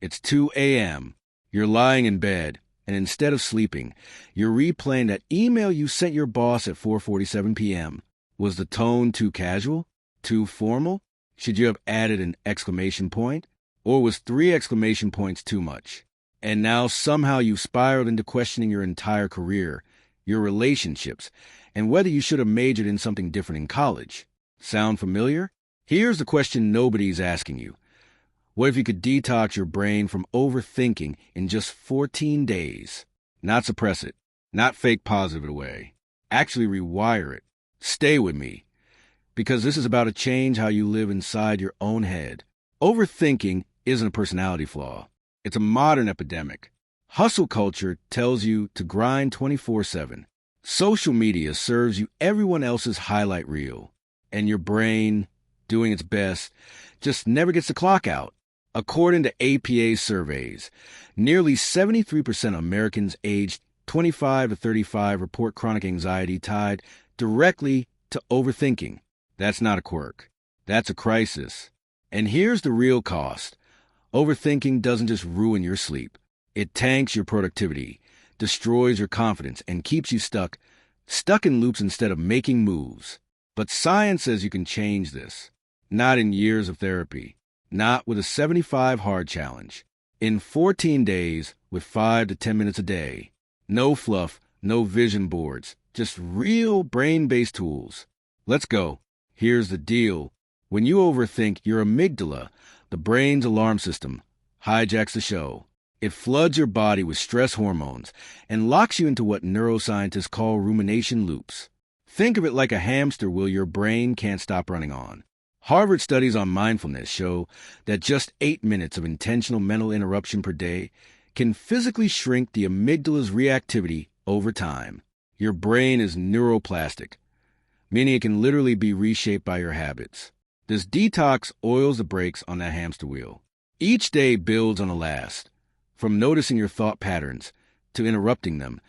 It's 2 a.m. You're lying in bed, and instead of sleeping, you're replaying that email you sent your boss at 4:47 p.m. Was the tone too casual? Too formal? Should you have added an exclamation point? Or was 3 exclamation points too much? And now somehow you've spiraled into questioning your entire career, your relationships, and whether you should have majored in something different in college. Sound familiar? Here's the question nobody's asking you. What if you could detox your brain from overthinking in just 14 days? Not suppress it, not fake positive it away. Actually rewire it. Stay with me, because this is about to change how you live inside your own head. Overthinking isn't a personality flaw. It's a modern epidemic. Hustle culture tells you to grind 24/7. Social media serves you everyone else's highlight reel. And your brain, doing its best, just never gets the clock out. According to APA surveys, nearly 73% of Americans aged 25 to 35 report chronic anxiety tied directly to overthinking. That's not a quirk. That's a crisis. And here's the real cost. Overthinking doesn't just ruin your sleep. It tanks your productivity, destroys your confidence, and keeps you stuck in loops instead of making moves. But science says you can change this. Not in years of therapy. Not with a 75 hard challenge. In 14 days with 5 to 10 minutes a day. No fluff, no vision boards. Just real brain-based tools. Let's go. Here's the deal. When you overthink, your amygdala, the brain's alarm system, hijacks the show. It floods your body with stress hormones and locks you into what neuroscientists call rumination loops. Think of it like a hamster wheel your brain can't stop running on. Harvard studies on mindfulness show that just 8 minutes of intentional mental interruption per day can physically shrink the amygdala's reactivity over time. Your brain is neuroplastic, meaning it can literally be reshaped by your habits. This detox oils the brakes on that hamster wheel. Each day builds on the last, from noticing your thought patterns, to interrupting them,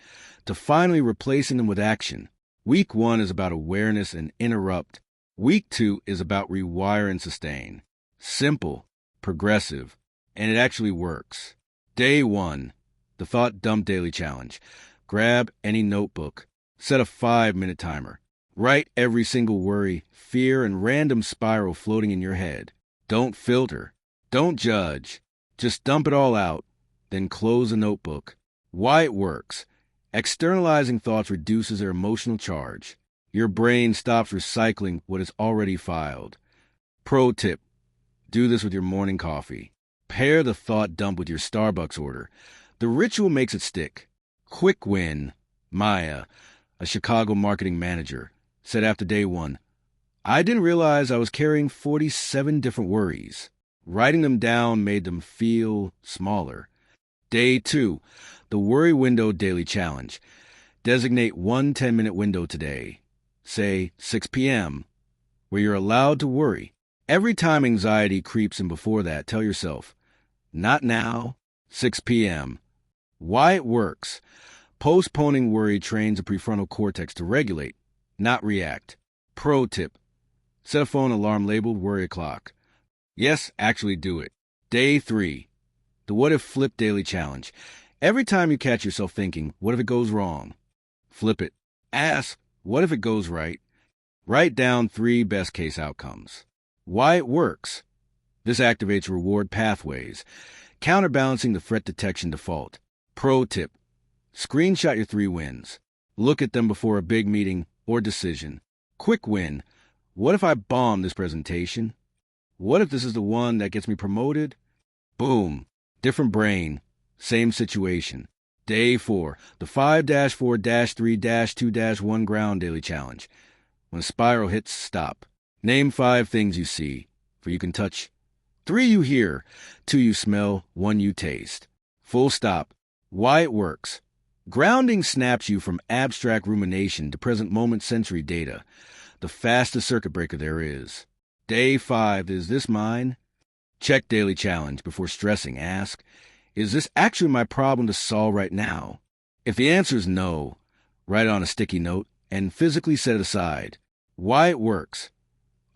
to finally replacing them with action. Week 1 is about awareness and interrupt. Week 2 is about rewire and sustain. Simple, progressive, and it actually works. Day 1, the Thought Dump Daily Challenge. Grab any notebook. Set a 5-minute timer. Write every single worry, fear, and random spiral floating in your head. Don't filter. Don't judge. Just dump it all out, then close the notebook. Why it works. Externalizing thoughts reduces their emotional charge. Your brain stops recycling what is already filed. Pro tip. Do this with your morning coffee. Pair the thought dump with your Starbucks order. The ritual makes it stick. Quick win. Maya, a Chicago marketing manager, said after day 1, I didn't realize I was carrying 47 different worries. Writing them down made them feel smaller. Day 2, the Worry Window Daily Challenge. Designate one 10-minute window today, say 6 p.m., where you're allowed to worry. Every time anxiety creeps in before that, tell yourself, not now, 6 p.m. Why it works. Postponing worry trains the prefrontal cortex to regulate, not react. Pro tip. Set a phone alarm labeled Worry O'Clock. Yes, actually do it. Day 3. The What If Flip Daily Challenge. Every time you catch yourself thinking, what if it goes wrong? Flip it. Ask, what if it goes right? Write down 3 best-case outcomes. Why it works. This activates reward pathways, counterbalancing the threat detection default. Pro tip. Screenshot your 3 wins. Look at them before a big meeting or decision. Quick win. What if I bomb this presentation? What if this is the one that gets me promoted? Boom. Different brain. Same situation. Day 4. The 5-4-3-2-1 Ground Daily Challenge. When a spiral hits, stop. Name 5 things you see, for you can touch. 3 you hear, 2 you smell, 1 you taste. Full stop. Why it works. Grounding snaps you from abstract rumination to present moment sensory data, the fastest circuit breaker there is. Day 5, is this mine? Check daily challenge before stressing. Ask, is this actually my problem to solve right now? If the answer is no, write it on a sticky note and physically set it aside. Why it works.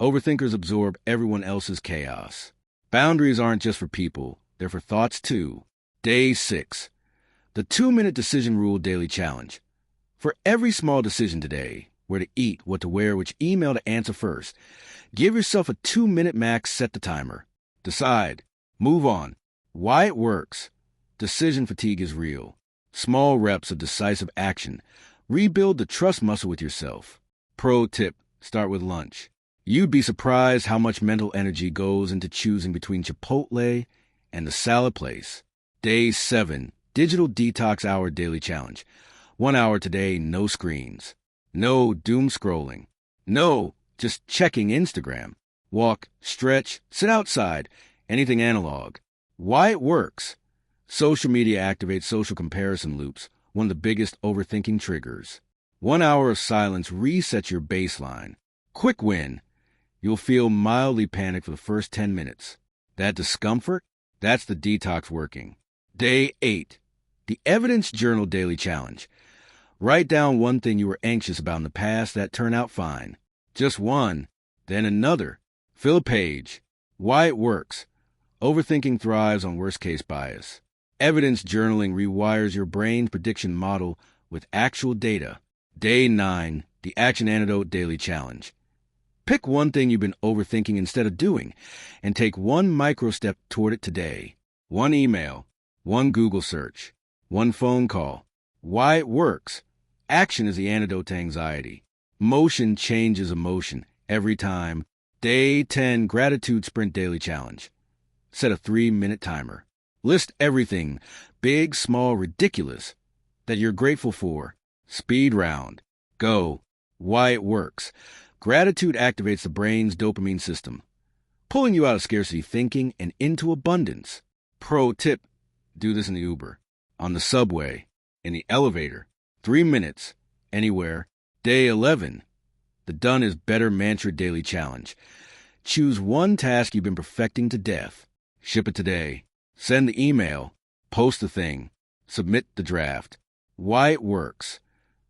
Overthinkers absorb everyone else's chaos. Boundaries aren't just for people, They're for thoughts too. Day 6. The 2-minute decision rule daily challenge. For every small decision today, where to eat, what to wear, which email to answer first, give yourself a 2-minute max, set the timer. Decide. Move on. Why it works. Decision fatigue is real. Small reps of decisive action. Rebuild the trust muscle with yourself. Pro tip, start with lunch. You'd be surprised how much mental energy goes into choosing between Chipotle and the salad place. Day 7, Digital Detox Hour Daily Challenge. 1 hour today, no screens. No doom scrolling. No just checking Instagram. Walk, stretch, sit outside, anything analog. Why it works. Social media activates social comparison loops, one of the biggest overthinking triggers. 1 hour of silence resets your baseline. Quick win. You'll feel mildly panicked for the first 10 minutes. That discomfort, that's the detox working. Day 8. The Evidence Journal Daily Challenge. Write down one thing you were anxious about in the past that turned out fine. Just one, then another. Fill a page. Why it works. Overthinking thrives on worst-case bias. Evidence journaling rewires your brain's prediction model with actual data. Day 9, the Action Antidote Daily Challenge. Pick one thing you've been overthinking instead of doing, and take one micro step toward it today. One email, one Google search, one phone call. Why it works. Action is the antidote to anxiety. Motion changes emotion every time. Day 10, Gratitude Sprint Daily Challenge. Set a 3-minute timer. List everything, big, small, ridiculous, that you're grateful for. Speed round. Go. Why it works. Gratitude activates the brain's dopamine system, pulling you out of scarcity thinking and into abundance. Pro tip, do this in the Uber, on the subway, in the elevator. 3 minutes, anywhere. Day 11, the Done is Better Mantra Daily Challenge. Choose one task you've been perfecting to death. Ship it today. Send the email. Post the thing. Submit the draft. Why it works.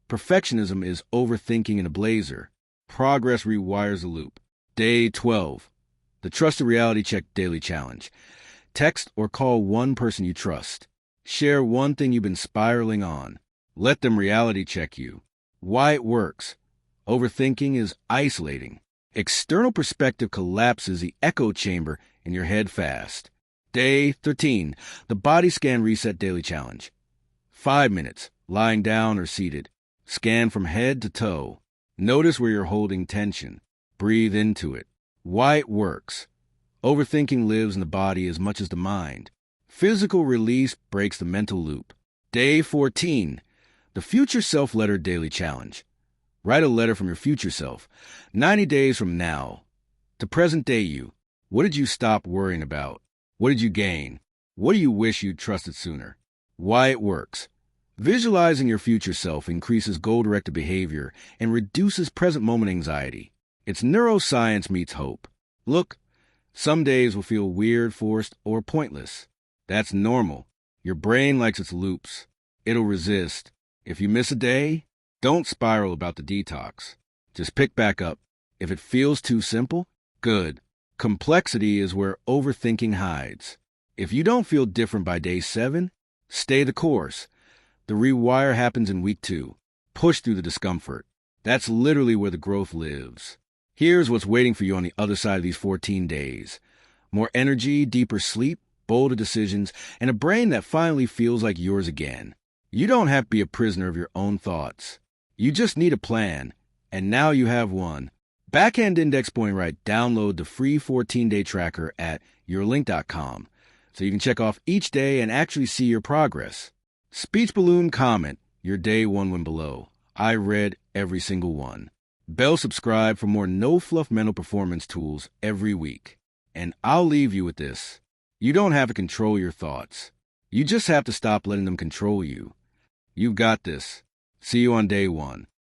Perfectionism is overthinking in a blazer. Progress rewires the loop. Day 12. The Trusted Reality Check Daily Challenge. Text or call one person you trust. Share one thing you've been spiraling on. Let them reality check you. Why it works. Overthinking is isolating. External perspective collapses the echo chamber in your head fast. Day 13. The Body Scan Reset Daily Challenge. 5 minutes, lying down or seated. Scan from head to toe. Notice where you're holding tension. Breathe into it. Why it works. Overthinking lives in the body as much as the mind. Physical release breaks the mental loop. Day 14. The Future Self Letter Daily Challenge. Write a letter from your future self, 90 days from now. To present day you. What did you stop worrying about? What did you gain? What do you wish you'd trusted sooner? Why it works. Visualizing your future self increases goal-directed behavior and reduces present moment anxiety. It's neuroscience meets hope. Look, some days will feel weird, forced, or pointless. That's normal. Your brain likes its loops. It'll resist. If you miss a day, don't spiral about the detox. Just pick back up. If it feels too simple, good. Complexity is where overthinking hides. If you don't feel different by day 7, stay the course. The rewire happens in week 2. Push through the discomfort. That's literally where the growth lives. Here's what's waiting for you on the other side of these 14 days. More energy, deeper sleep, bolder decisions, and a brain that finally feels like yours again. You don't have to be a prisoner of your own thoughts. You just need a plan, and now you have one. Backhand index point right, download the free 14-day tracker at yourlink.com so you can check off each day and actually see your progress. Speech balloon comment, your day 1 went below. I read every single one. Bell subscribe for more no-fluff mental performance tools every week. And I'll leave you with this. You don't have to control your thoughts. You just have to stop letting them control you. You've got this. See you on day 1.